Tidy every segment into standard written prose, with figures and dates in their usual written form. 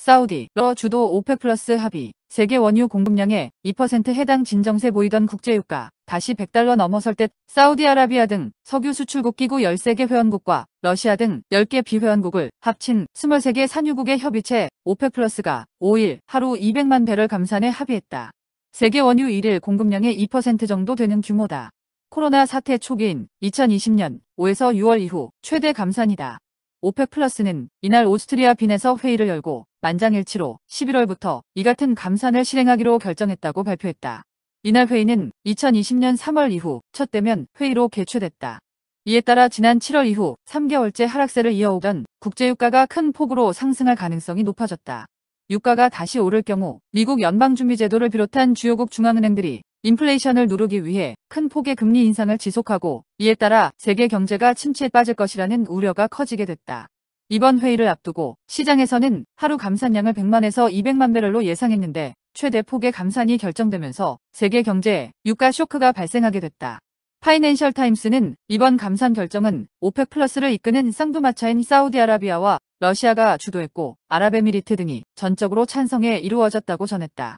사우디, 러 주도 오펙 플러스 합의, 세계 원유 공급량의 2% 해당 진정세 보이던 국제유가, 다시 $100 넘어설 듯 사우디아라비아 등 석유 수출국 기구 13개 회원국과 러시아 등 10개 비회원국을 합친 23개 산유국의 협의체 오펙 플러스가 5일 하루 200만 배럴 감산에 합의했다. 세계 원유 1일 공급량의 2% 정도 되는 규모다. 코로나 사태 초기인 2020년 5에서 6월 이후 최대 감산이다. 오펙 플러스는 이날 오스트리아 빈에서 회의를 열고 만장일치로 11월부터 이 같은 감산을 실행하기로 결정했다고 발표했다. 이날 회의는 2020년 3월 이후 첫 대면 회의로 개최됐다. 이에 따라 지난 7월 이후 3개월째 하락세를 이어오던 국제유가가 큰 폭으로 상승할 가능성이 높아졌다. 유가가 다시 오를 경우 미국 연방준비제도를 비롯한 주요국 중앙은행들이 인플레이션을 누르기 위해 큰 폭의 금리 인상을 지속하고 이에 따라 세계 경제가 침체에 빠질 것이라는 우려가 커지게 됐다. 이번 회의를 앞두고 시장에서는 하루 감산량을 100만에서 200만 배럴로 예상했는데 최대 폭의 감산이 결정되면서 세계 경제에 유가 쇼크가 발생하게 됐다. 파이낸셜 타임스는 이번 감산 결정은 오펙 플러스를 이끄는 쌍두마차인 사우디아라비아와 러시아가 주도했고 아랍에미리트 등이 전적으로 찬성해 이루어졌다고 전했다.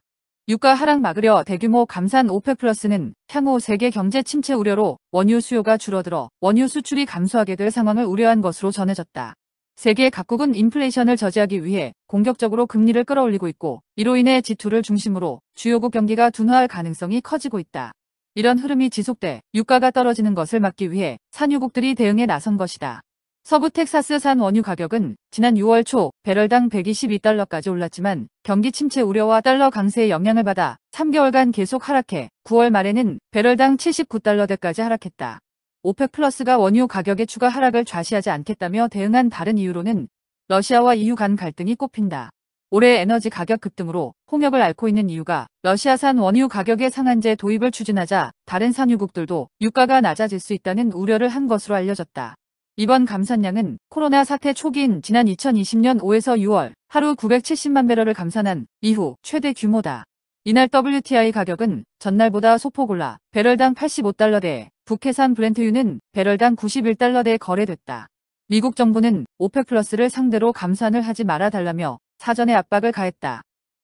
유가 하락 막으려 대규모 감산 오펙 플러스는 향후 세계 경제 침체 우려로 원유 수요가 줄어들어 원유 수출이 감소하게 될 상황을 우려한 것으로 전해졌다. 세계 각국은 인플레이션을 저지하기 위해 공격적으로 금리를 끌어올리고 있고 이로 인해 지투를 중심으로 주요국 경기가 둔화할 가능성이 커지고 있다. 이런 흐름이 지속돼 유가가 떨어지는 것을 막기 위해 산유국들이 대응에 나선 것이다. 서부 텍사스산 원유 가격은 지난 6월 초 배럴당 $122까지 올랐지만 경기 침체 우려와 달러 강세의 영향을 받아 3개월간 계속 하락해 9월 말에는 배럴당 $79대까지 하락했다. 오펙 플러스가 원유 가격의 추가 하락을 좌시하지 않겠다며 대응한 다른 이유로는 러시아와 EU 간 갈등이 꼽힌다. 올해 에너지 가격 급등으로 홍역을 앓고 있는 이유가 러시아산 원유 가격의 상한제 도입을 추진하자 다른 산유국들도 유가가 낮아질 수 있다는 우려를 한 것으로 알려졌다. 이번 감산량은 코로나 사태 초기인 지난 2020년 5에서 6월 하루 970만 배럴을 감산한 이후 최대 규모다. 이날 WTI 가격은 전날보다 소폭 올라 배럴당 $85대에 북해산 브렌트유는 배럴당 $91대에 거래됐다. 미국 정부는 오펙 플러스를 상대로 감산을 하지 말아달라며 사전에 압박을 가했다.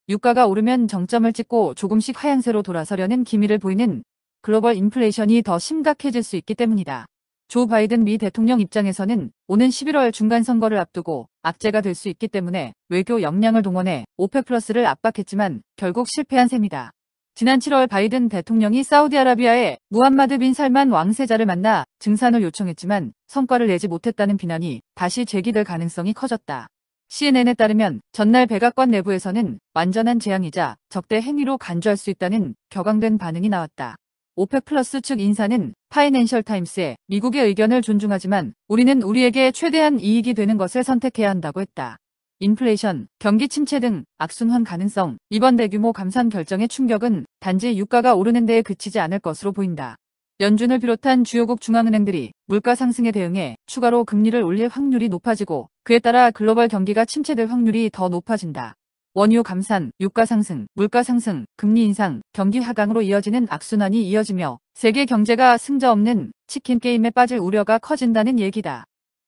유가가 오르면 정점을 찍고 조금씩 하향세로 돌아서려는 기미를 보이는 글로벌 인플레이션이 더 심각해질 수 있기 때문이다. 조 바이든 미 대통령 입장에서는 오는 11월 중간선거를 앞두고 악재가 될 수 있기 때문에 외교 역량을 동원해 오펙 플러스를 압박했지만 결국 실패한 셈이다. 지난 7월 바이든 대통령이 사우디아라비아의 무함마드 빈 살만 왕세자를 만나 증산을 요청했지만 성과를 내지 못했다는 비난이 다시 제기될 가능성이 커졌다. CNN에 따르면 전날 백악관 내부에서는 완전한 재앙이자 적대 행위로 간주할 수 있다는 격앙된 반응이 나왔다. 오펙 플러스 측 인사는 파이낸셜 타임스에 미국의 의견을 존중하지만 우리는 우리에게 최대한 이익이 되는 것을 선택해야 한다고 했다. 인플레이션, 경기 침체 등 악순환 가능성, 이번 대규모 감산 결정의 충격은 단지 유가가 오르는 데에 그치지 않을 것으로 보인다. 연준을 비롯한 주요국 중앙은행들이 물가 상승에 대응해 추가로 금리를 올릴 확률이 높아지고 그에 따라 글로벌 경기가 침체될 확률이 더 높아진다. 원유 감산, 유가 상승, 물가 상승, 금리 인상, 경기 하강으로 이어지는 악순환이 이어지며 세계 경제가 승자 없는 치킨 게임에 빠질 우려가 커진다는 얘기다.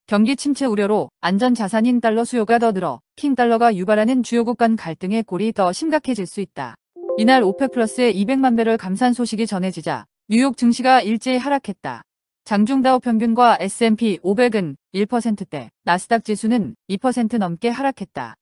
경기 침체 우려로 안전자산인 달러 수요가 더 늘어 킹달러가 유발하는 주요국 간 갈등의 골이 더 심각해질 수 있다. 이날 오펙 플러스의 200만 배럴 감산 소식이 전해지자 뉴욕 증시가 일제히 하락했다. 장중 다우 평균과 S&P 500은 1%대, 나스닥 지수는 2% 넘게 하락했다.